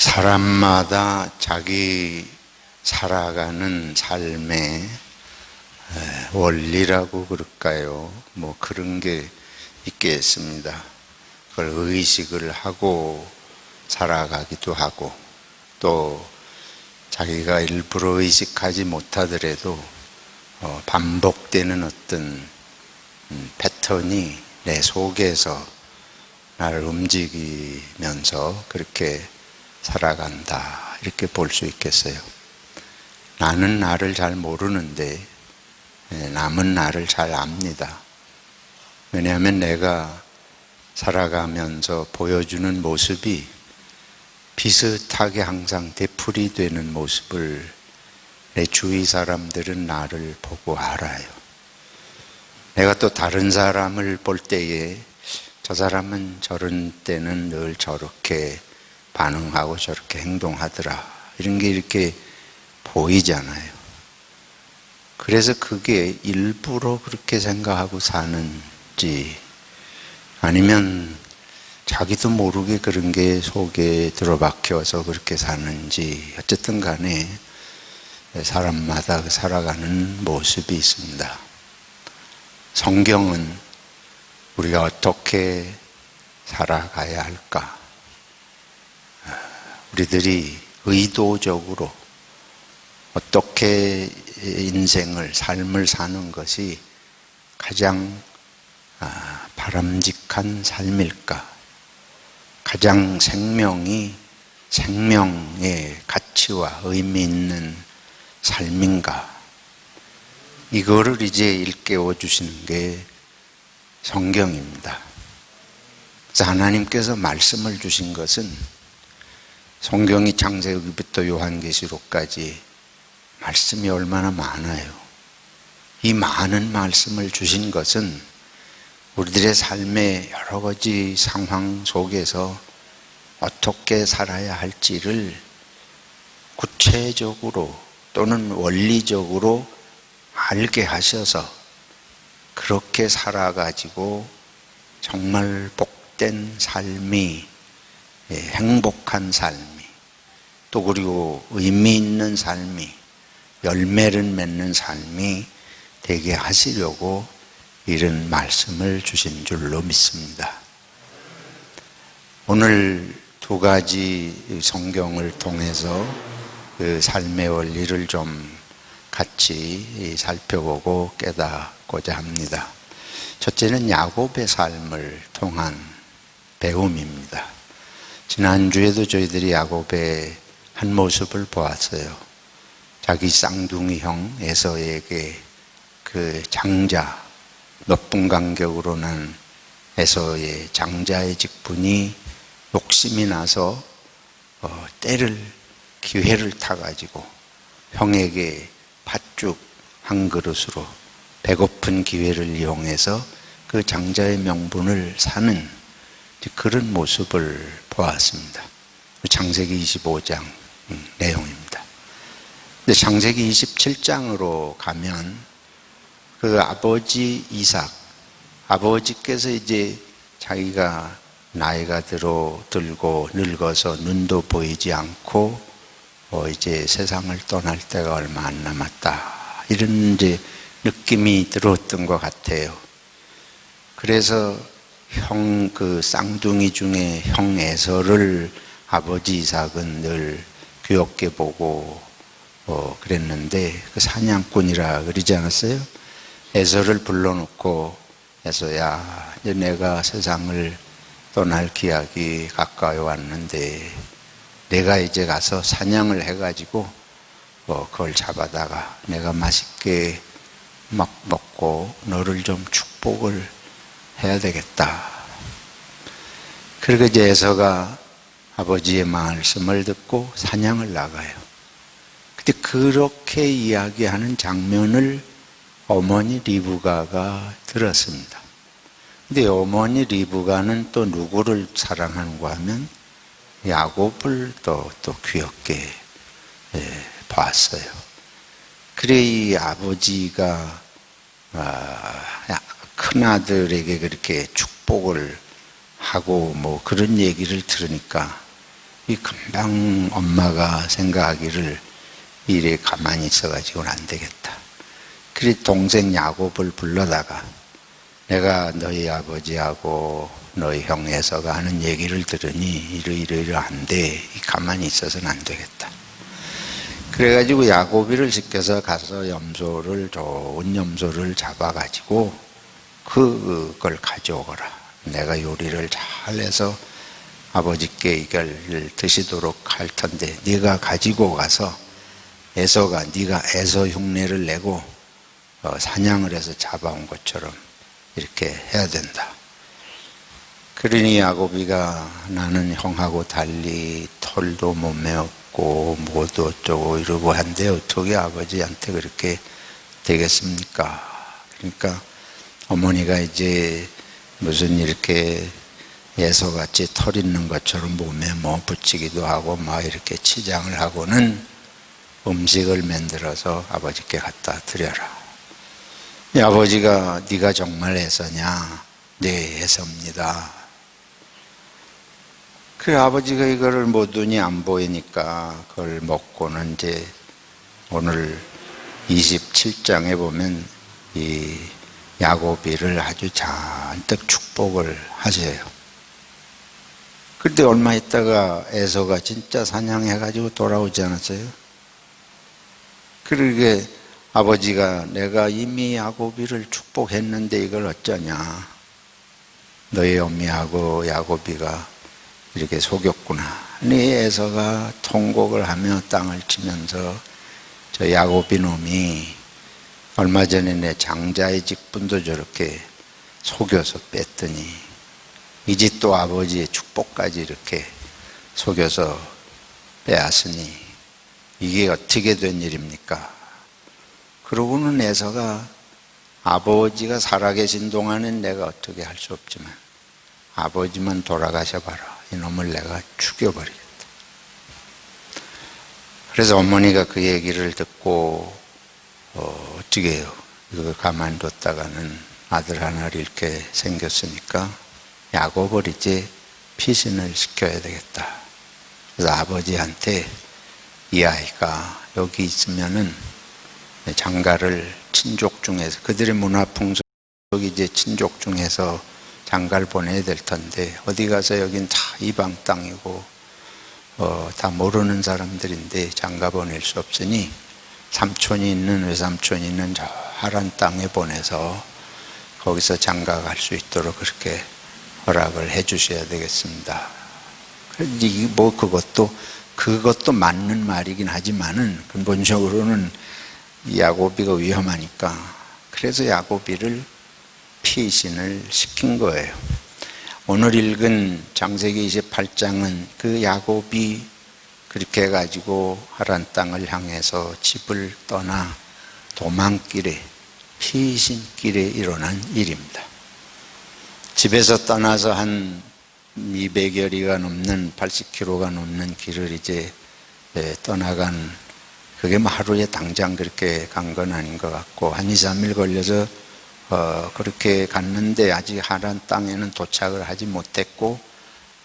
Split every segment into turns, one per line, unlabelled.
사람마다 자기 살아가는 삶의 원리라고 그럴까요? 뭐 그런 게 있겠습니다. 그걸 의식을 하고 살아가기도 하고, 또 자기가 일부러 의식하지 못하더라도 반복되는 어떤 패턴이 내 속에서 나를 움직이면서 그렇게 살아간다, 이렇게 볼 수 있겠어요. 나는 나를 잘 모르는데 남은 나를 잘 압니다. 왜냐하면 내가 살아가면서 보여주는 모습이 비슷하게 항상 되풀이되는 모습을 내 주위 사람들은 나를 보고 알아요. 내가 또 다른 사람을 볼 때에 저 사람은 저런 때는 늘 저렇게 반응하고 저렇게 행동하더라, 이런 게 이렇게 보이잖아요. 그래서 그게 일부러 그렇게 생각하고 사는지, 아니면 자기도 모르게 그런 게 속에 들어박혀서 그렇게 사는지, 어쨌든 간에 사람마다 살아가는 모습이 있습니다. 성경은 우리가 어떻게 살아가야 할까? 우리들이 의도적으로 어떻게 인생을, 삶을 사는 것이 가장 바람직한 삶일까? 가장 생명의 가치와 의미 있는 삶인가? 이거를 이제 일깨워 주시는 게 성경입니다. 그래서 하나님께서 말씀을 주신 것은 성경이 창세기부터 요한계시록까지 말씀이 얼마나 많아요. 이 많은 말씀을 주신 것은 우리들의 삶의 여러 가지 상황 속에서 어떻게 살아야 할지를 구체적으로 또는 원리적으로 알게 하셔서 그렇게 살아가지고 정말 복된 삶이, 행복한 삶이, 또 그리고 의미 있는 삶이, 열매를 맺는 삶이 되게 하시려고 이런 말씀을 주신 줄로 믿습니다. 오늘 두 가지 성경을 통해서 그 삶의 원리를 좀 같이 살펴보고 깨닫고자 합니다. 첫째는 야곱의 삶을 통한 배움입니다. 지난주에도 저희들이 야곱의 한 모습을 보았어요. 자기 쌍둥이 형 에서에게 그 장자, 몇 분 간격으로 난 에서의 장자의 직분이 욕심이 나서 기회를 타가지고 형에게 팥죽 한 그릇으로 배고픈 기회를 이용해서 그 장자의 명분을 사는 그런 모습을 보았습니다. 창세기 25장 내용입니다. 근데 창세기 27장으로 가면 그 아버지 이삭, 아버지께서 이제 자기가 나이가 들고 늙어서 눈도 보이지 않고 이제 세상을 떠날 때가 얼마 안 남았다, 이런 이제 느낌이 들었던 것 같아요. 그래서 그 쌍둥이 중에 형 에서를 아버지 이삭은 늘 귀엽게 보고 그랬는데, 그 사냥꾼이라 그러지 않았어요? 에서를 불러놓고, 에서야, 이제 내가 세상을 떠날 기약이 가까이 왔는데 내가 이제 가서 사냥을 해가지고 그걸 잡아다가 내가 맛있게 막 먹고 너를 좀 축복을 해야 되겠다. 그리고 이제 에서가 아버지의 말씀을 듣고 사냥을 나가요. 근데 그렇게 이야기하는 장면을 어머니 리브가가 들었습니다. 근데 어머니 리브가는 또 누구를 사랑하는가 하면 야곱을 또 귀엽게 봤어요. 그래 이 아버지가 큰아들에게 그렇게 축복을 하고 뭐 그런 얘기를 들으니까 이 금방 엄마가 생각하기를 이래 가만히 있어가지고는 안 되겠다. 그래 동생 야곱을 불러다가 내가 너희 아버지하고 너희 형 에서가 하는 얘기를 들으니 이러한데 가만히 있어서는 안 되겠다. 그래가지고 야곱이를 시켜서 가서 염소를, 좋은 염소를 잡아가지고 그걸 가져오거라. 내가 요리를 잘해서 아버지께 이걸 드시도록 할 텐데 네가 가지고 가서 에서가 네가 에서 흉내를 내고 사냥을 해서 잡아온 것처럼 이렇게 해야 된다. 그러니 야곱이가 나는 형하고 달리 털도 몸에 없고 뭐도 어쩌고 이러고 한데 어떻게 아버지한테 그렇게 되겠습니까? 그러니까 어머니가 이제 무슨 이렇게 예서같이 털 있는 것처럼 몸에 뭐 붙이기도 하고 막 이렇게 치장을 하고는 음식을 만들어서 아버지께 갖다 드려라. 아버지가 네가 정말 에서냐? 네, 에서입니다. 그래 아버지가 이거를 못 눈이 안 보이니까 그걸 먹고는 이제 오늘 27장에 보면 이 야곱이를 아주 잔뜩 축복을 하세요. 그런데 얼마 있다가 에서가 진짜 사냥해가지고 돌아오지 않았어요? 그러게 아버지가 내가 이미 야곱이를 축복했는데 이걸 어쩌냐. 너희 어미하고 야곱이가 이렇게 속였구나. 네 에서가 통곡을 하며 땅을 치면서 저 야곱이 놈이 얼마 전에 내 장자의 직분도 저렇게 속여서 뺐더니 이제 또 아버지의 축복까지 이렇게 속여서 빼앗으니 이게 어떻게 된 일입니까? 그러고는 에서가 아버지가 살아계신 동안은 내가 어떻게 할 수 없지만 아버지만 돌아가셔봐라. 이놈을 내가 죽여버리겠다. 그래서 어머니가 그 얘기를 듣고 어떻게 해요? 이거 가만뒀다가는 아들 하나를 잃게 생겼으니까 야곱을 이제 피신을 시켜야 되겠다. 그래서 아버지한테 이 아이가 여기 있으면은 장가를 친족 중에서 그들의 문화 풍속이 이제 친족 중에서 장가를 보내야 될 텐데 어디 가서 여긴 다 이방 땅이고 다 모르는 사람들인데 장가 보낼 수 없으니 삼촌이 있는 외삼촌이 있는 저 하란 땅에 보내서 거기서 장가 갈 수 있도록 그렇게 허락을 해 주셔야 되겠습니다. 뭐 그것도 맞는 말이긴 하지만은 근본적으로는 야곱이가 위험하니까 그래서 야곱이를 피신을 시킨 거예요. 오늘 읽은 창세기 28장은 그 야곱이 그렇게 해가지고 하란 땅을 향해서 집을 떠나 도망길에 피신길에 일어난 일입니다. 집에서 떠나서 한 200여리가 넘는 80km가 넘는 길을 이제 떠나간 그게 뭐 하루에 당장 그렇게 간 건 아닌 것 같고 한 2, 3일 걸려서 그렇게 갔는데 아직 하란 땅에는 도착을 하지 못했고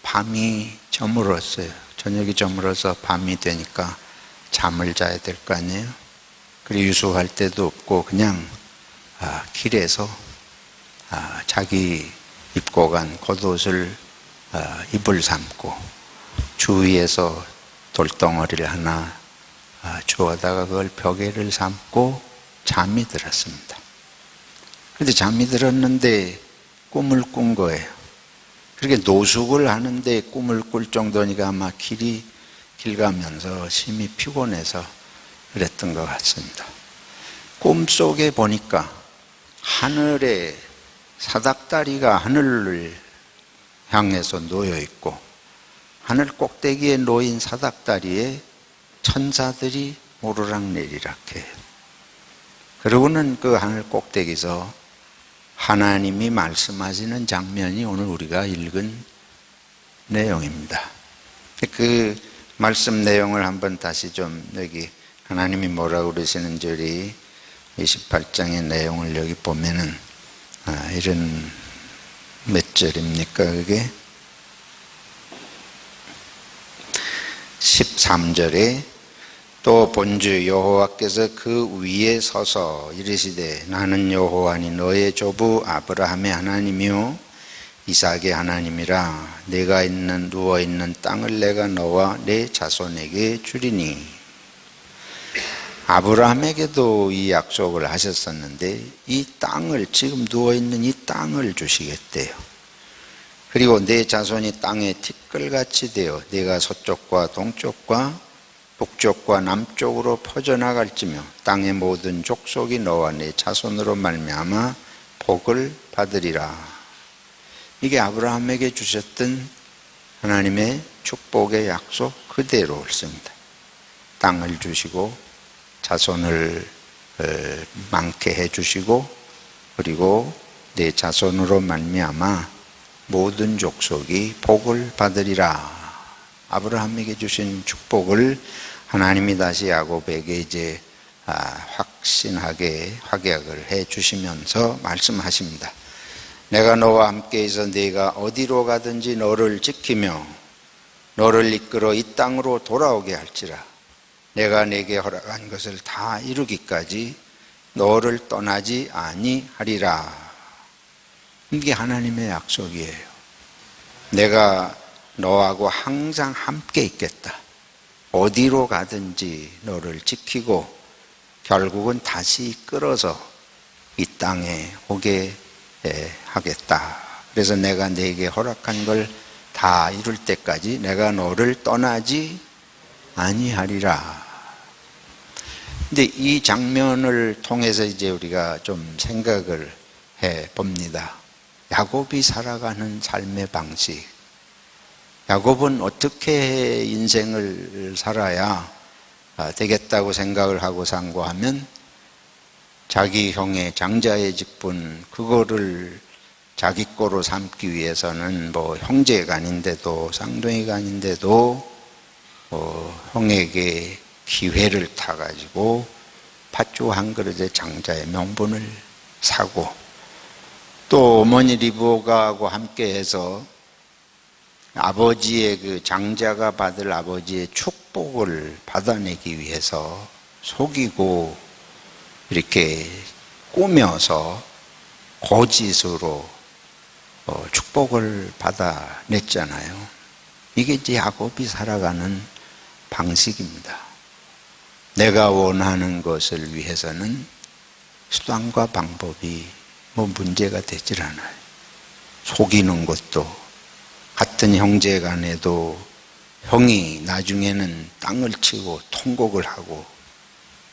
밤이 저물었어요. 저녁이 저물어서 밤이 되니까 잠을 자야 될 거 아니에요. 그리고 유숙할 데도 없고 그냥 길에서 자기 입고 간 겉옷을 입을 삼고 주위에서 돌덩어리를 하나 주워다가 그걸 벽에를 삼고 잠이 들었습니다. 그런데 잠이 들었는데 꿈을 꾼 거예요. 그렇게 노숙을 하는데 꿈을 꿀 정도니까 아마 길 가면서 심히 피곤해서 그랬던 것 같습니다. 꿈속에 보니까 하늘에 사닥다리가 하늘을 향해서 놓여 있고 하늘 꼭대기에 놓인 사닥다리에 천사들이 오르락내리락 해요. 그러고는 그 하늘 꼭대기에서 하나님이 말씀하시는 장면이 오늘 우리가 읽은 내용입니다. 그 말씀 내용을 한번 다시 좀 여기 하나님이 뭐라고 그러시는 줄이 28장의 내용을 여기 보면은 이런 몇 절입니까 그게? 13절에 또 본주 여호와께서 그 위에 서서 이르시되 나는 여호와니 너의 조부 아브라함의 하나님이요 이삭의 하나님이라. 내가 누워있는 땅을 내가 너와 내 자손에게 주리니. 아브라함에게도 이 약속을 하셨었는데 이 땅을, 지금 누워있는 이 땅을 주시겠대요. 그리고 내 자손이 땅에 티끌같이 되어 내가 서쪽과 동쪽과 북쪽과 남쪽으로 퍼져나갈지며 땅의 모든 족속이 너와 내 자손으로 말미암아 복을 받으리라. 이게 아브라함에게 주셨던 하나님의 축복의 약속 그대로 옳습니다. 땅을 주시고 자손을 많게 해주시고 그리고 내 자손으로 말미암아 모든 족속이 복을 받으리라. 아브라함에게 주신 축복을 하나님이 다시 야곱에게 이제 확신하게 확약을 해 주시면서 말씀하십니다. 내가 너와 함께 있어 네가 어디로 가든지 너를 지키며 너를 이끌어 이 땅으로 돌아오게 할지라. 내가 네게 허락한 것을 다 이루기까지 너를 떠나지 아니하리라. 이게 하나님의 약속이에요. 내가 너하고 항상 함께 있겠다. 어디로 가든지 너를 지키고 결국은 다시 끌어서 이 땅에 오게 하겠다. 그래서 내가 네게 허락한 걸 다 이룰 때까지 내가 너를 떠나지 아니하리라. 근데 이 장면을 통해서 이제 우리가 좀 생각을 해 봅니다. 야곱이 살아가는 삶의 방식. 야곱은 어떻게 인생을 살아야 되겠다고 생각을 하고 산고 하면 자기 형의 장자의 직분 그거를 자기 거로 삼기 위해서는 뭐 형제가 아닌데도 쌍둥이가 아닌데도 형에게 기회를 타가지고 팥죽 한 그릇에 장자의 명분을 사고 또 어머니 리브오가하고 함께해서 아버지의 그 장자가 받을 아버지의 축복을 받아내기 위해서 속이고 이렇게 꾸며서 거짓으로 축복을 받아냈잖아요. 이게 이제 야곱이 살아가는 방식입니다. 내가 원하는 것을 위해서는 수단과 방법이 뭐 문제가 되질 않아요. 속이는 것도 같은 형제 간에도 형이 나중에는 땅을 치고 통곡을 하고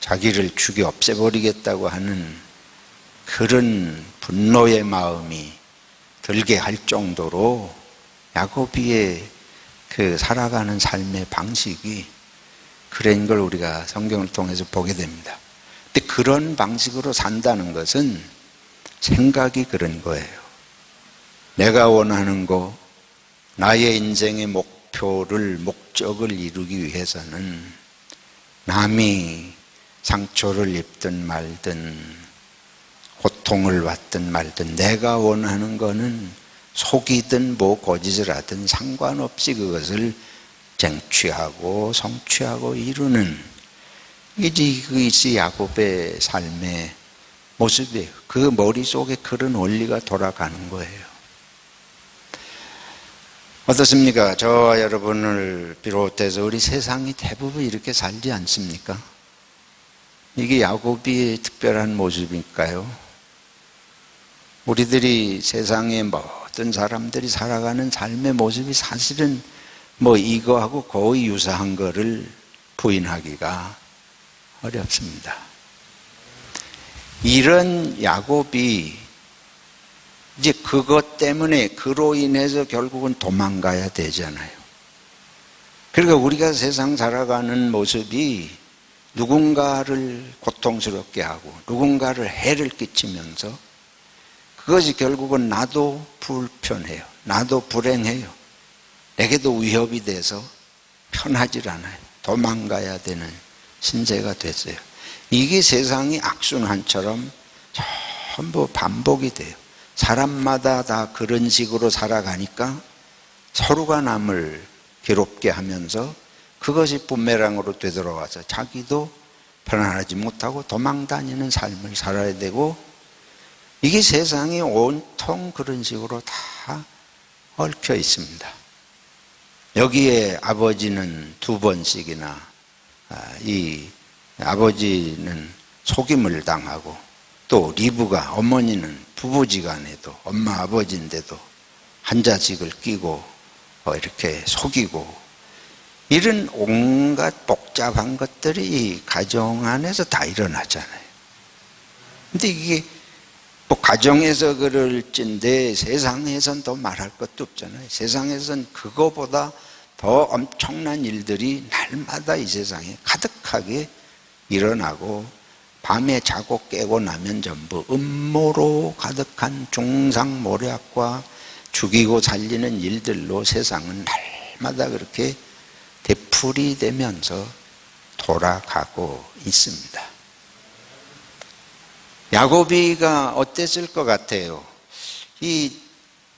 자기를 죽여 없애버리겠다고 하는 그런 분노의 마음이 들게 할 정도로 야곱이의 그 살아가는 삶의 방식이 그런 걸 우리가 성경을 통해서 보게 됩니다. 근데 그런 방식으로 산다는 것은 생각이 그런 거예요. 내가 원하는 거, 나의 인생의 목적을 이루기 위해서는 남이 상처를 입든 말든 고통을 받든 말든 내가 원하는 거는 속이든 뭐 거짓을 하든 상관없이 그것을 쟁취하고 성취하고 이루는 이것이 야곱의 삶의 모습이에요. 그 머릿속에 그런 원리가 돌아가는 거예요. 어떻습니까? 저와 여러분을 비롯해서 우리 세상이 대부분 이렇게 살지 않습니까? 이게 야곱의 특별한 모습일까요? 우리들이 세상의 모든 사람들이 살아가는 삶의 모습이 사실은 뭐 이거하고 거의 유사한 거를 부인하기가 어렵습니다. 이런 야곱이 이제 그것 때문에 그로 인해서 결국은 도망가야 되잖아요. 그러니까 우리가 세상 살아가는 모습이 누군가를 고통스럽게 하고 누군가를 해를 끼치면서 그것이 결국은 나도 불편해요. 나도 불행해요. 내게도 위협이 돼서 편하질 않아요. 도망가야 되는 신세가 됐어요. 이게 세상이 악순환처럼 전부 반복이 돼요. 사람마다 다 그런 식으로 살아가니까 서로가 남을 괴롭게 하면서 그것이 부메랑으로 되돌아와서 자기도 편안하지 못하고 도망다니는 삶을 살아야 되고, 이게 세상이 온통 그런 식으로 다 얽혀 있습니다. 여기에 아버지는 2번씩이나 이 아버지는 속임을 당하고, 또 리브가, 어머니는 부부지간에도 엄마 아버지인데도 한 자식을 끼고 이렇게 속이고, 이런 온갖 복잡한 것들이 이 가정 안에서 다 일어나잖아요. 근데 이게 뭐 가정에서 그럴진데 세상에선 더 말할 것도 없잖아요. 세상에선 그거보다 더 엄청난 일들이 날마다 이 세상에 가득하게 일어나고, 밤에 자고 깨고 나면 전부 음모로 가득한 중상모략과 죽이고 살리는 일들로 세상은 날마다 그렇게 되풀이 되면서 돌아가고 있습니다. 야곱이가 어땠을 것 같아요? 이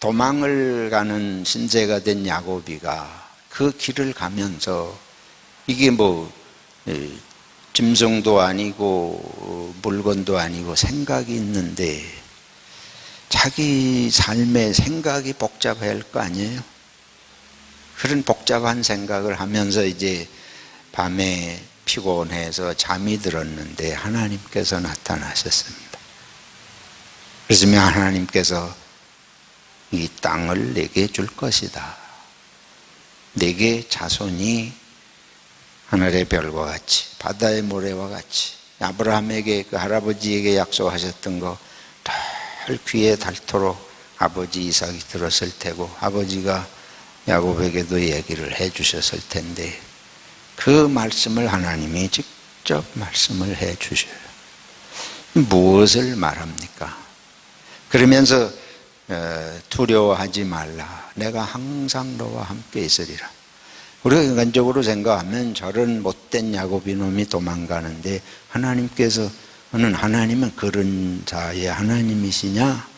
도망을 가는 신세가 된 야곱이가 그 길을 가면서, 이게 뭐 짐승도 아니고 물건도 아니고 생각이 있는데, 자기 삶의 생각이 복잡해야 할 거 아니에요? 그런 복잡한 생각을 하면서 이제 밤에 피곤해서 잠이 들었는데 하나님께서 나타나셨습니다. 그래서 하나님께서 이 땅을 내게 줄 것이다. 내게 자손이 하늘의 별과 같이 바다의 모래와 같이, 아브라함에게, 그 할아버지에게 약속하셨던 거 늘 귀에 닳도록 아버지 이삭이 들었을 테고, 아버지가 야곱에게도 얘기를 해 주셨을 텐데, 그 말씀을 하나님이 직접 말씀을 해 주셔요. 무엇을 말합니까? 그러면서 두려워하지 말라, 내가 항상 너와 함께 있으리라. 우리가 인간적으로 생각하면 저런 못된 야곱이 놈이 도망가는데 하나님은 그런 자의 하나님이시냐?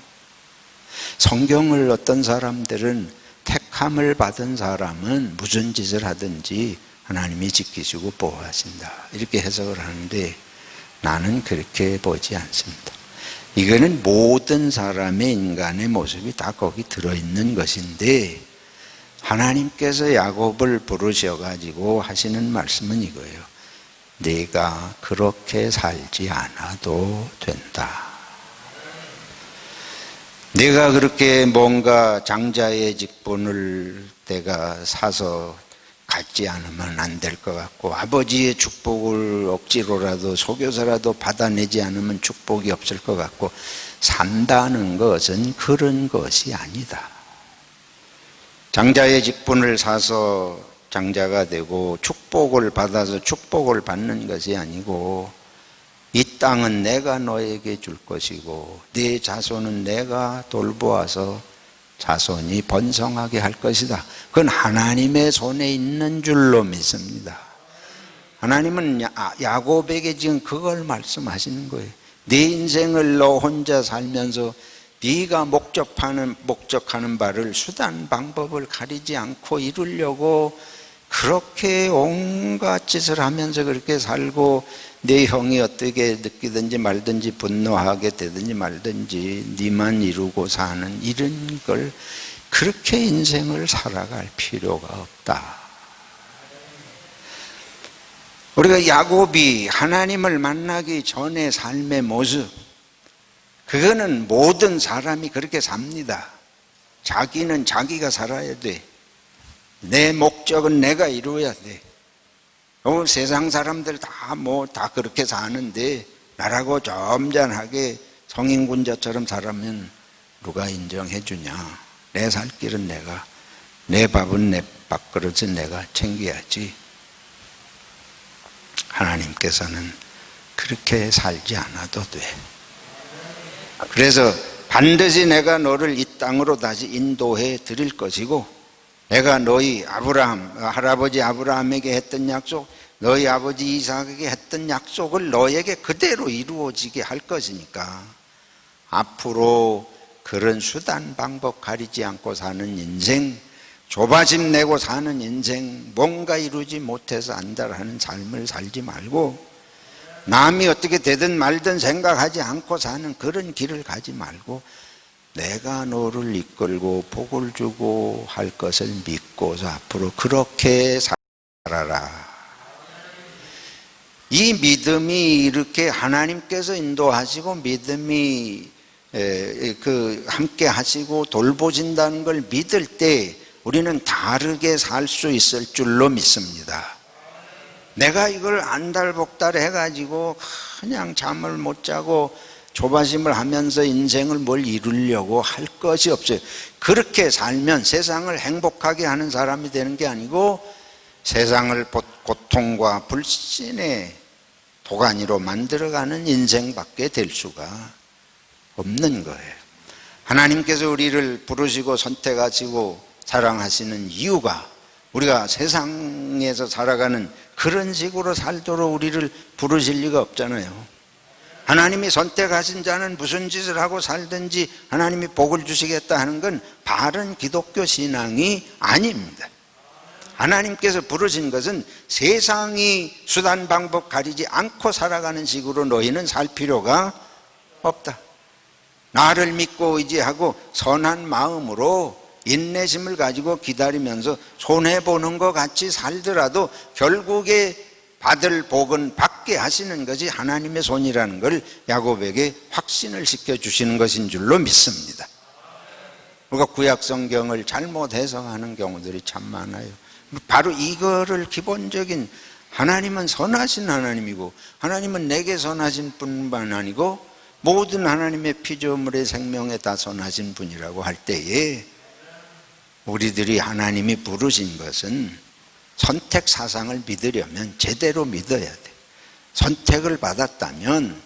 성경을 어떤 사람들은 택함을 받은 사람은 무슨 짓을 하든지 하나님이 지키시고 보호하신다, 이렇게 해석을 하는데, 나는 그렇게 보지 않습니다. 이거는 모든 사람의 인간의 모습이 다 거기 들어있는 것인데, 하나님께서 야곱을 부르셔가지고 하시는 말씀은 이거예요. 네가 그렇게 살지 않아도 된다. 내가 그렇게 뭔가 장자의 직분을 내가 사서 갖지 않으면 안 될 것 같고, 아버지의 축복을 억지로라도 속여서라도 받아내지 않으면 축복이 없을 것 같고, 산다는 것은 그런 것이 아니다. 장자의 직분을 사서 장자가 되고 축복을 받아서 축복을 받는 것이 아니고, 이 땅은 내가 너에게 줄 것이고 네 자손은 내가 돌보아서 자손이 번성하게 할 것이다. 그건 하나님의 손에 있는 줄로 믿습니다. 하나님은 야곱에게 지금 그걸 말씀하시는 거예요. 네 인생을 너 혼자 살면서 네가 목적하는 바를 수단 방법을 가리지 않고 이루려고 그렇게 온갖 짓을 하면서 그렇게 살고, 내 형이 어떻게 느끼든지 말든지 분노하게 되든지 말든지 네만 이루고 사는 이런 걸, 그렇게 인생을 살아갈 필요가 없다. 우리가 야곱이 하나님을 만나기 전의 삶의 모습, 그거는 모든 사람이 그렇게 삽니다. 자기는 자기가 살아야 돼. 내 목적은 내가 이루어야 돼. 세상 사람들 다 그렇게 사는데 나라고 점잖하게 성인군자처럼 살면 누가 인정해 주냐? 내 살 길은 내가, 내 밥은 내 밥그릇은 내가 챙겨야지. 하나님께서는 그렇게 살지 않아도 돼. 그래서 반드시 내가 너를 이 땅으로 다시 인도해 드릴 것이고, 내가 너희 할아버지 아브라함에게 했던 약속, 너희 아버지 이삭에게 했던 약속을 너에게 그대로 이루어지게 할 것이니까, 앞으로 그런 수단 방법 가리지 않고 사는 인생, 조바심 내고 사는 인생, 뭔가 이루지 못해서 안달하는 삶을 살지 말고, 남이 어떻게 되든 말든 생각하지 않고 사는 그런 길을 가지 말고, 내가 너를 이끌고 복을 주고 할 것을 믿고서 앞으로 그렇게 살아라. 이 믿음이 이렇게 하나님께서 인도하시고 믿음이 함께 하시고 돌보신다는 걸 믿을 때 우리는 다르게 살 수 있을 줄로 믿습니다. 내가 이걸 안달복달 해가지고 그냥 잠을 못 자고 조바심을 하면서 인생을 뭘 이루려고 할 것이 없어요. 그렇게 살면 세상을 행복하게 하는 사람이 되는 게 아니고 세상을 고통과 불신의 도가니로 만들어가는 인생밖에 될 수가 없는 거예요. 하나님께서 우리를 부르시고 선택하시고 사랑하시는 이유가 우리가 세상에서 살아가는 그런 식으로 살도록 우리를 부르실 리가 없잖아요. 하나님이 선택하신 자는 무슨 짓을 하고 살든지 하나님이 복을 주시겠다 하는 건 바른 기독교 신앙이 아닙니다. 하나님께서 부르신 것은 세상이 수단 방법 가리지 않고 살아가는 식으로 너희는 살 필요가 없다. 나를 믿고 의지하고 선한 마음으로 인내심을 가지고 기다리면서 손해보는 것 같이 살더라도 결국에 받을 복은 받게 하시는 것이 하나님의 손이라는 걸 야곱에게 확신을 시켜주시는 것인 줄로 믿습니다. 우리가 구약 성경을 잘못 해석하는 경우들이 참 많아요. 바로 이거를 기본적인, 하나님은 선하신 하나님이고 하나님은 내게 선하신 분만 아니고 모든 하나님의 피조물의 생명에 다 선하신 분이라고 할 때에 우리들이 하나님이 부르신 것은 선택 사상을 믿으려면 제대로 믿어야 돼. 선택을 받았다면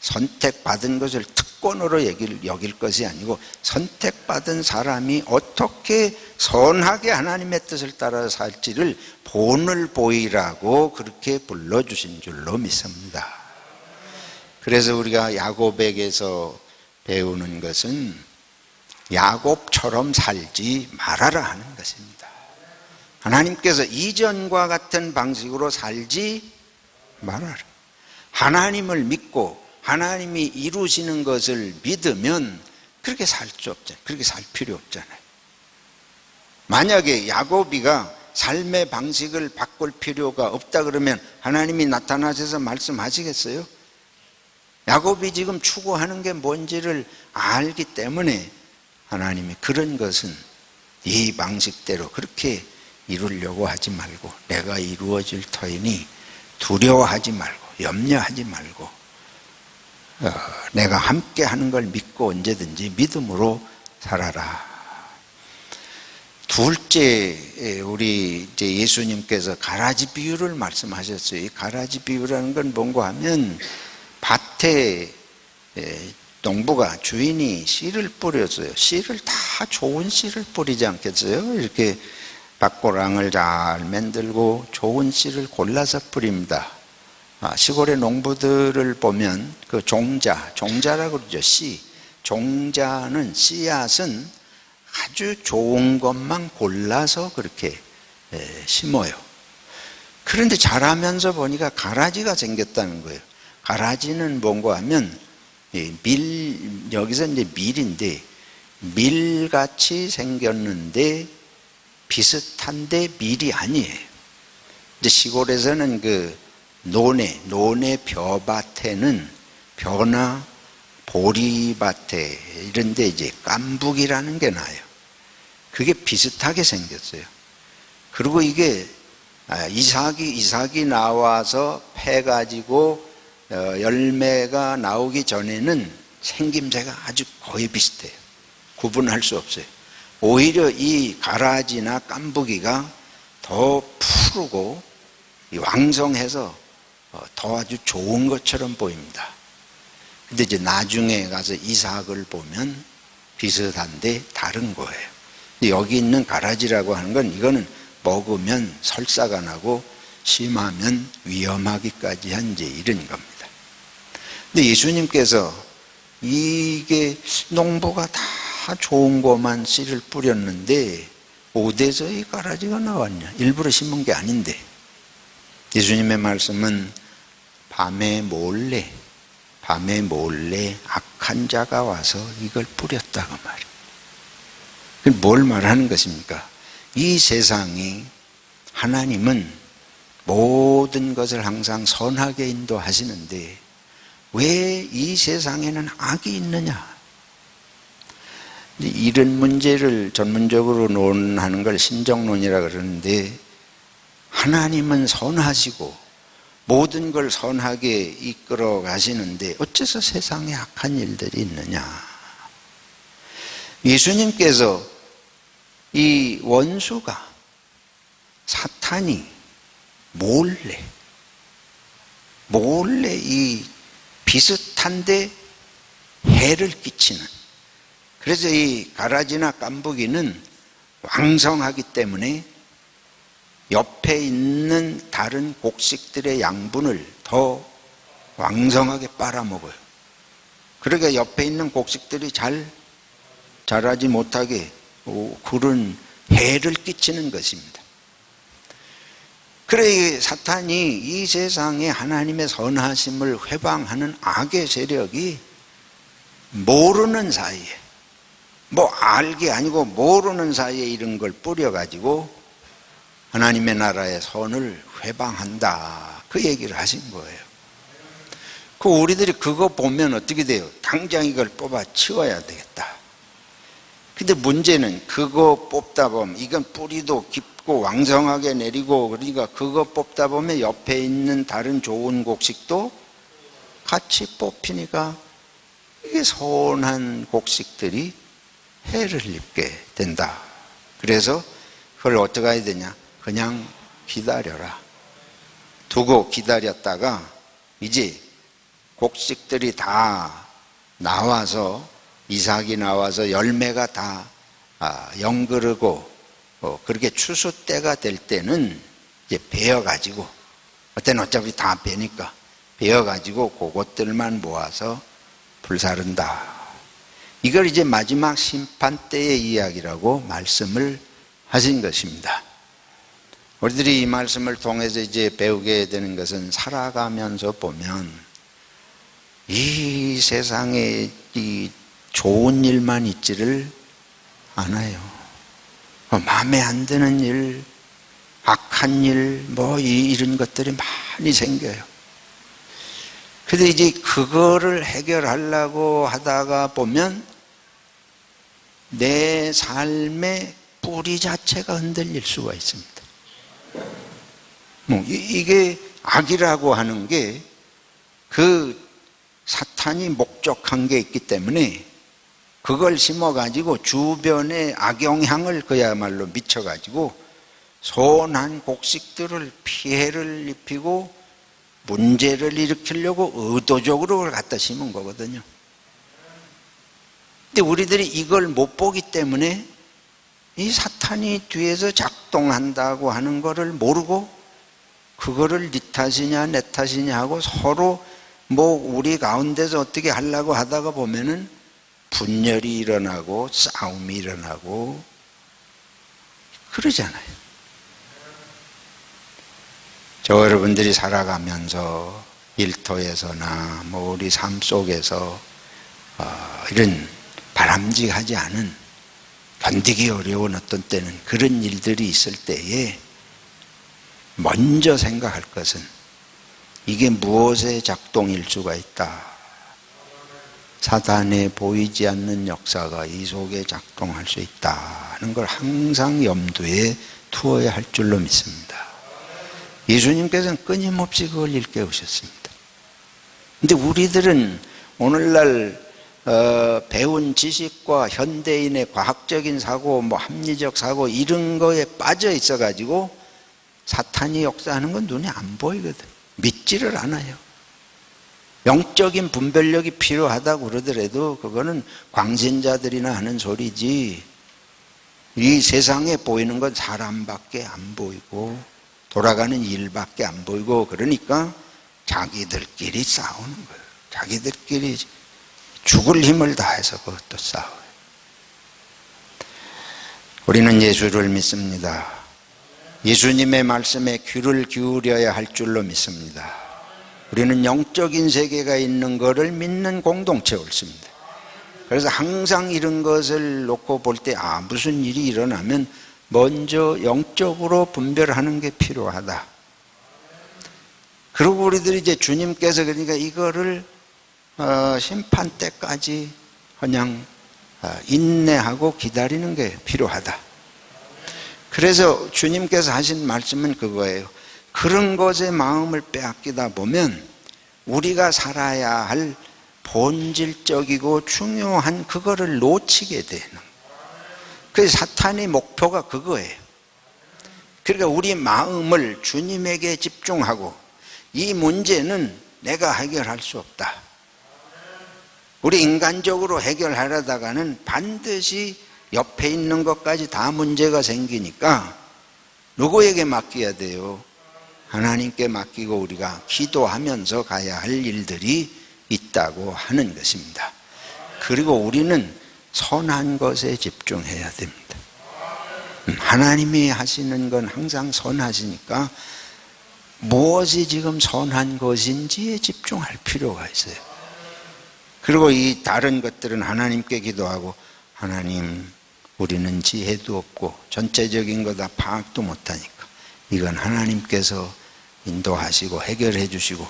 선택받은 것을 특권으로 여길 것이 아니고 선택받은 사람이 어떻게 선하게 하나님의 뜻을 따라 살지를 본을 보이라고 그렇게 불러주신 줄로 믿습니다. 그래서 우리가 야곱에게서 배우는 것은 야곱처럼 살지 말아라 하는 것입니다. 하나님께서 이전과 같은 방식으로 살지 말아라. 하나님을 믿고 하나님이 이루시는 것을 믿으면 그렇게 살 수 없잖아요. 그렇게 살 필요 없잖아요. 만약에 야곱이가 삶의 방식을 바꿀 필요가 없다 그러면 하나님이 나타나셔서 말씀하시겠어요? 야곱이 지금 추구하는 게 뭔지를 알기 때문에 하나님이 그런 것은 이 방식대로 그렇게 이루려고 하지 말고 내가 이루어질 터이니 두려워하지 말고 염려하지 말고 내가 함께 하는 걸 믿고 언제든지 믿음으로 살아라. 둘째, 우리 이제 예수님께서 가라지 비유를 말씀하셨어요. 이 가라지 비유라는 건 뭔가 하면 밭에 농부가 주인이 씨를 뿌렸어요. 씨를 다 좋은 씨를 뿌리지 않겠어요? 이렇게 밭고랑을 잘 만들고 좋은 씨를 골라서 뿌립니다. 시골의 농부들을 보면 그 종자라고 그러죠. 씨. 종자는 씨앗은 아주 좋은 것만 골라서 그렇게 심어요. 그런데 자라면서 보니까 가라지가 생겼다는 거예요. 가라지는 뭔가 하면 여기서 이제 밀인데 밀같이 생겼는데 비슷한데 밀이 아니에요. 이제 시골에서는 그 논의 벼밭에는 벼나 보리밭에 이런 데 이제 깐북이라는 게 나요. 그게 비슷하게 생겼어요. 그리고 이게 이삭이 나와서 패가지고 열매가 나오기 전에는 생김새가 아주 거의 비슷해요. 구분할 수 없어요. 오히려 이 가라지나 깐북이가 더 푸르고 왕성해서 더 아주 좋은 것처럼 보입니다. 근데 이제 나중에 가서 이삭을 보면 비슷한데 다른 거예요. 여기 있는 가라지라고 하는 건 이거는 먹으면 설사가 나고 심하면 위험하기까지 한 이제 이런 겁니다. 근데 예수님께서 이게 농부가 다 좋은 것만 씨를 뿌렸는데 어디서 이 가라지가 나왔냐? 일부러 심은 게 아닌데. 예수님의 말씀은 밤에 몰래 악한 자가 와서 이걸 뿌렸다고 말이에요. 뭘 말하는 것입니까? 이 세상이 하나님은 모든 것을 항상 선하게 인도하시는데 왜 이 세상에는 악이 있느냐? 이런 문제를 전문적으로 논하는 걸 신정론이라 그러는데, 하나님은 선하시고 모든 걸 선하게 이끌어 가시는데 어째서 세상에 악한 일들이 있느냐? 예수님께서 이 원수가 사탄이 몰래 이 비슷한데 해를 끼치는, 그래서 이 가라지나 깐부기는 왕성하기 때문에 옆에 있는 다른 곡식들의 양분을 더 왕성하게 빨아먹어요. 그러니까 옆에 있는 곡식들이 잘 자라지 못하게 그런 해를 끼치는 것입니다. 그래 사탄이 이 세상에 하나님의 선하심을 회방하는 악의 세력이 모르는 사이에, 알게 아니고 모르는 사이에 이런 걸 뿌려가지고 하나님의 나라의 선을 회방한다, 그 얘기를 하신 거예요. 우리들이 그거 보면 어떻게 돼요? 당장 이걸 뽑아 치워야 되겠다. 근데 문제는 그거 뽑다 보면 이건 뿌리도 깊고 왕성하게 내리고, 그러니까 그거 뽑다 보면 옆에 있는 다른 좋은 곡식도 같이 뽑히니까 이게 선한 곡식들이 해를 입게 된다. 그래서 그걸 어떻게 해야 되냐? 그냥 기다려라. 두고 기다렸다가 이제 곡식들이 다 나와서, 이삭이 나와서 열매가 다 연그르고 그렇게 추수 때가 될 때는 이제 베어가지고, 그때는 어차피 다 베니까 베어가지고 그것들만 모아서 불사른다. 이걸 이제 마지막 심판 때의 이야기라고 말씀을 하신 것입니다. 우리들이 이 말씀을 통해서 이제 배우게 되는 것은, 살아가면서 보면 이 세상에 이 좋은 일만 있지를 않아요. 마음에 안 드는 일, 악한 일, 이런 것들이 많이 생겨요. 근데 이제 그거를 해결하려고 하다가 보면 내 삶의 뿌리 자체가 흔들릴 수가 있습니다. 이게 악이라고 하는 게 그 사탄이 목적한 게 있기 때문에 그걸 심어가지고 주변에 악영향을 그야말로 미쳐가지고 선한 곡식들을 피해를 입히고 문제를 일으키려고 의도적으로 그걸 갖다 심은 거거든요. 근데 우리들이 이걸 못 보기 때문에 이 사탄이 뒤에서 작동한다고 하는 거를 모르고 그거를 네 탓이냐 내 탓이냐 하고 서로 우리 가운데서 어떻게 하려고 하다가 보면은 분열이 일어나고 싸움이 일어나고 그러잖아요. 여러분들이 살아가면서 일터에서나 우리 삶 속에서 이런 바람직하지 않은, 견디기 어려운 어떤 때는 그런 일들이 있을 때에 먼저 생각할 것은 이게 무엇의 작동일 수가 있다. 사단의 보이지 않는 역사가 이 속에 작동할 수 있다는 걸 항상 염두에 두어야 할 줄로 믿습니다. 예수님께서는 끊임없이 그걸 일깨우셨습니다. 근데 우리들은 오늘날 배운 지식과 현대인의 과학적인 사고, 합리적 사고 이런 거에 빠져 있어가지고 사탄이 역사하는 건 눈에 안 보이거든. 믿지를 않아요. 영적인 분별력이 필요하다고 그러더라도 그거는 광신자들이나 하는 소리지, 이 세상에 보이는 건 사람밖에 안 보이고 돌아가는 일밖에 안 보이고, 그러니까 자기들끼리 싸우는 거예요. 자기들끼리 죽을 힘을 다해서 그것도 싸워요. 우리는 예수를 믿습니다. 예수님의 말씀에 귀를 기울여야 할 줄로 믿습니다. 우리는 영적인 세계가 있는 것을 믿는 공동체 옳습니다. 그래서 항상 이런 것을 놓고 볼 때 무슨 일이 일어나면 먼저 영적으로 분별하는 게 필요하다. 그리고 우리들이 이제 주님께서 그러니까 이거를 심판 때까지 그냥 인내하고 기다리는 게 필요하다. 그래서 주님께서 하신 말씀은 그거예요. 그런 것에 마음을 빼앗기다 보면 우리가 살아야 할 본질적이고 중요한 그거를 놓치게 되는. 그래서 사탄의 목표가 그거예요. 그러니까 우리 마음을 주님에게 집중하고 이 문제는 내가 해결할 수 없다. 우리 인간적으로 해결하려다가는 반드시 옆에 있는 것까지 다 문제가 생기니까 누구에게 맡겨야 돼요? 하나님께 맡기고 우리가 기도하면서 가야 할 일들이 있다고 하는 것입니다. 그리고 우리는 선한 것에 집중해야 됩니다. 하나님이 하시는 건 항상 선하시니까 무엇이 지금 선한 것인지에 집중할 필요가 있어요. 그리고 이 다른 것들은 하나님께 기도하고 하나님 우리는 지혜도 없고 전체적인 거 다 파악도 못하니까 이건 하나님께서 인도하시고 해결해 주시고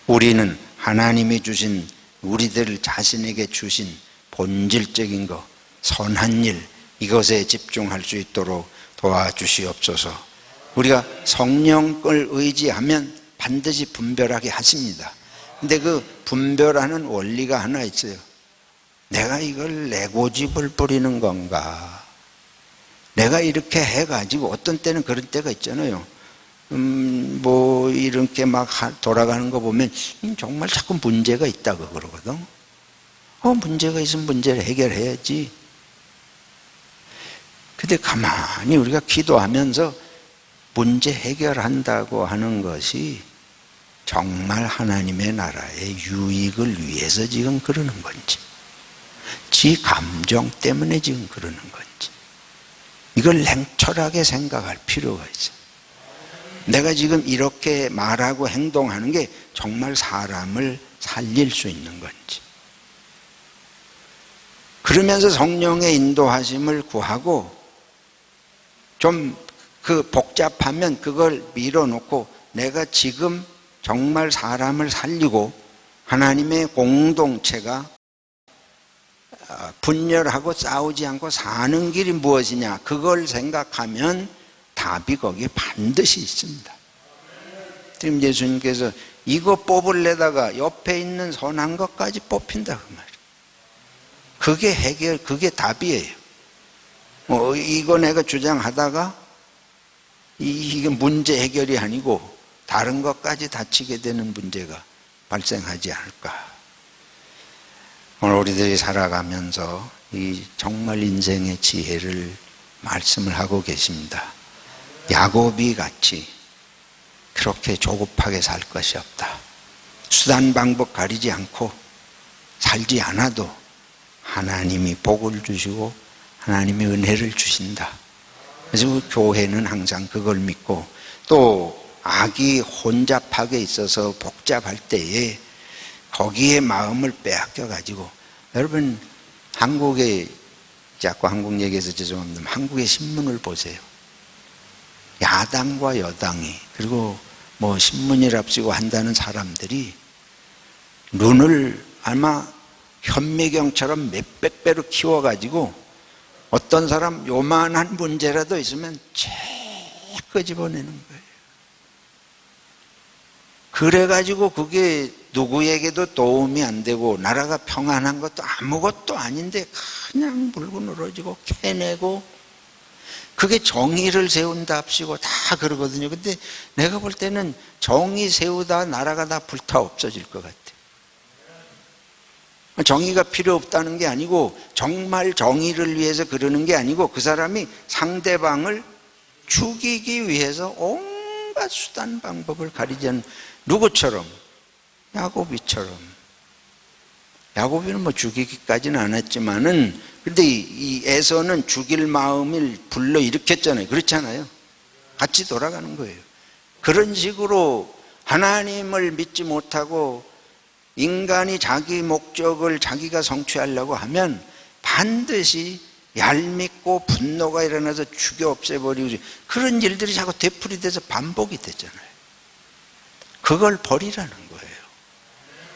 우리는 하나님이 주신 우리들 자신에게 주신 본질적인 것 선한 일 이것에 집중할 수 있도록 도와주시옵소서. 우리가 성령을 의지하면 반드시 분별하게 하십니다. 근데 그 분별하는 원리가 하나 있어요. 내가 이걸 내 고집을 부리는 건가? 내가 이렇게 해가지고 어떤 때는 그런 때가 있잖아요. 뭐 이렇게 막 돌아가는 거 보면 정말 자꾸 문제가 있다고 그러거든. 문제가 있으면 문제를 해결해야지. 근데 가만히 우리가 기도하면서 문제 해결한다고 하는 것이 정말 하나님의 나라의 유익을 위해서 지금 그러는 건지 지 감정 때문에 지금 그러는 건지 이걸 냉철하게 생각할 필요가 있어요. 내가 지금 이렇게 말하고 행동하는 게 정말 사람을 살릴 수 있는 건지 그러면서 성령의 인도하심을 구하고 좀 그 복잡하면 그걸 밀어놓고 내가 지금 정말 사람을 살리고 하나님의 공동체가 분열하고 싸우지 않고 사는 길이 무엇이냐 그걸 생각하면 답이 거기에 반드시 있습니다. 지금 예수님께서 이거 뽑으려다가 옆에 있는 선한 것까지 뽑힌다 그 말이에요. 그게 해결, 그게 답이에요. 이거 내가 주장하다가 이게 문제 해결이 아니고 다른 것까지 다치게 되는 문제가 발생하지 않을까. 오늘 우리들이 살아가면서 이 정말 인생의 지혜를 말씀을 하고 계십니다. 야곱이 같이 그렇게 조급하게 살 것이 없다. 수단 방법 가리지 않고 살지 않아도 하나님이 복을 주시고 하나님의 은혜를 주신다. 그래서 교회는 항상 그걸 믿고 또 악이 혼잡하게 있어서 복잡할 때에 거기에 마음을 빼앗겨 가지고 여러분 한국에 자꾸 한국 얘기해서 죄송합니다. 한국의 신문을 보세요. 야당과 여당이 그리고 뭐 신문이랍시고 한다는 사람들이 눈을 아마 현미경처럼 몇백 배로 키워가지고 어떤 사람 요만한 문제라도 있으면 쫙 끄집어내는 거예요. 그래가지고 그게 누구에게도 도움이 안 되고 나라가 평안한 것도 아무것도 아닌데 그냥 물고 늘어지고 캐내고 그게 정의를 세운답시고 다 그러거든요. 근데 내가 볼 때는 정의 세우다 나라가 다 불타 없어질 것 같아요. 정의가 필요 없다는 게 아니고 정말 정의를 위해서 그러는 게 아니고 그 사람이 상대방을 죽이기 위해서 온갖 수단 방법을 가리지 않는 누구처럼? 야곱이처럼 야곱이는 뭐 죽이기까지는 안 했지만은, 근데 이 에서는 죽일 마음을 불러일으켰잖아요. 그렇잖아요. 같이 돌아가는 거예요. 그런 식으로 하나님을 믿지 못하고 인간이 자기 목적을 자기가 성취하려고 하면 반드시 얄밉고 분노가 일어나서 죽여 없애버리고, 그런 일들이 자꾸 되풀이돼서 반복이 되잖아요. 그걸 버리라는 거예요.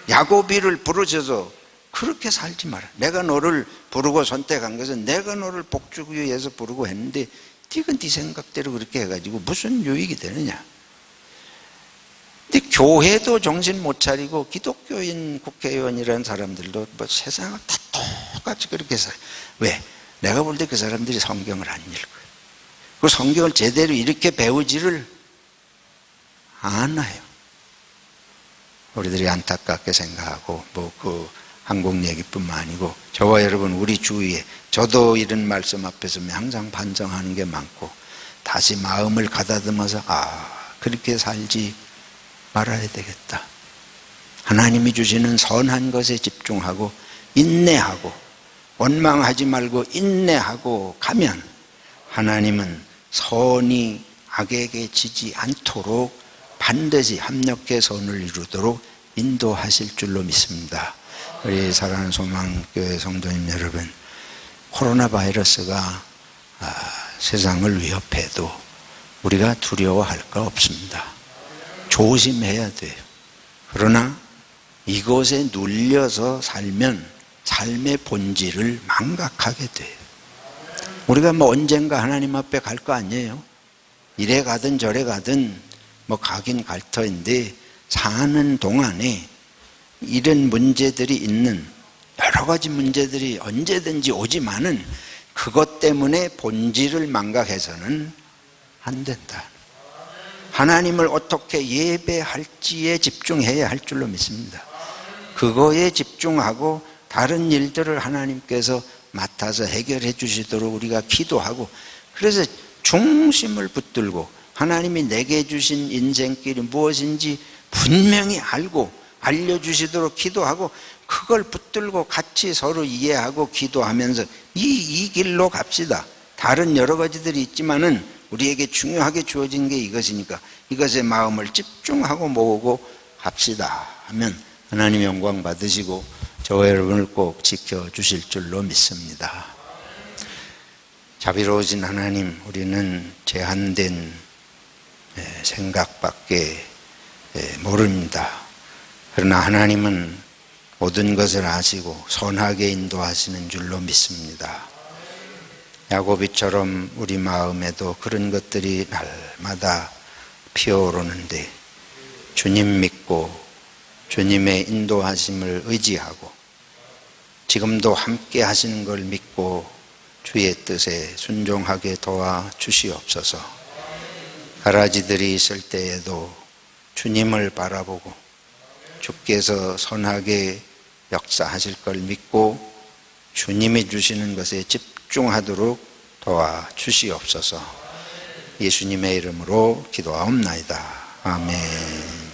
야곱이를 부르셔서 그렇게 살지 마라. 내가 너를 부르고 선택한 것은 내가 너를 복주기 위해서 부르고 했는데 네가 네 생각대로 그렇게 해가지고 무슨 유익이 되느냐. 근데 교회도 정신 못 차리고 기독교인 국회의원이라는 사람들도 뭐 세상을 다 똑같이 그렇게 살아요. 왜? 내가 볼 때 그 사람들이 성경을 안 읽어요. 그 성경을 제대로 이렇게 배우지를 않아요. 우리들이 안타깝게 생각하고 뭐 그 한국 얘기뿐만 아니고 저와 여러분 우리 주위에, 저도 이런 말씀 앞에서 항상 반성하는 게 많고 다시 마음을 가다듬어서 그렇게 살지 말아야 되겠다. 하나님이 주시는 선한 것에 집중하고 인내하고 원망하지 말고 인내하고 가면 하나님은 선이 악에게 지지 않도록 반드시 합력해 선을 이루도록 인도하실 줄로 믿습니다. 우리 사랑하는 소망교회 성도님 여러분, 코로나 바이러스가 세상을 위협해도 우리가 두려워할 거 없습니다. 조심해야 돼요. 그러나 이것에 눌려서 살면 삶의 본질을 망각하게 돼요. 우리가 뭐 언젠가 하나님 앞에 갈 거 아니에요. 이래 가든 저래 가든 뭐 가긴 갈 터인데, 사는 동안에 이런 문제들이 있는, 여러 가지 문제들이 언제든지 오지만은 그것 때문에 본질을 망각해서는 안 된다. 하나님을 어떻게 예배할지에 집중해야 할 줄로 믿습니다. 그거에 집중하고 다른 일들을 하나님께서 맡아서 해결해 주시도록 우리가 기도하고, 그래서 중심을 붙들고 하나님이 내게 주신 인생길이 무엇인지 분명히 알고 알려주시도록 기도하고, 그걸 붙들고 같이 서로 이해하고 기도하면서 이 길로 갑시다. 다른 여러 가지들이 있지만은 우리에게 중요하게 주어진 게 이것이니까 이것에 마음을 집중하고 모으고 갑시다 하면 하나님 영광 받으시고 저와 여러분을 꼭 지켜주실 줄로 믿습니다. 자비로우신 하나님, 우리는 제한된 생각밖에 모릅니다. 그러나 하나님은 모든 것을 아시고 선하게 인도하시는 줄로 믿습니다. 야곱이처럼 우리 마음에도 그런 것들이 날마다 피어오르는데 주님 믿고 주님의 인도하심을 의지하고 지금도 함께 하시는 걸 믿고 주의 뜻에 순종하게 도와주시옵소서. 가라지들이 있을 때에도 주님을 바라보고 주께서 선하게 역사하실 걸 믿고 주님이 주시는 것에 집중하도록 도와주시옵소서. 예수님의 이름으로 기도하옵나이다. 아멘.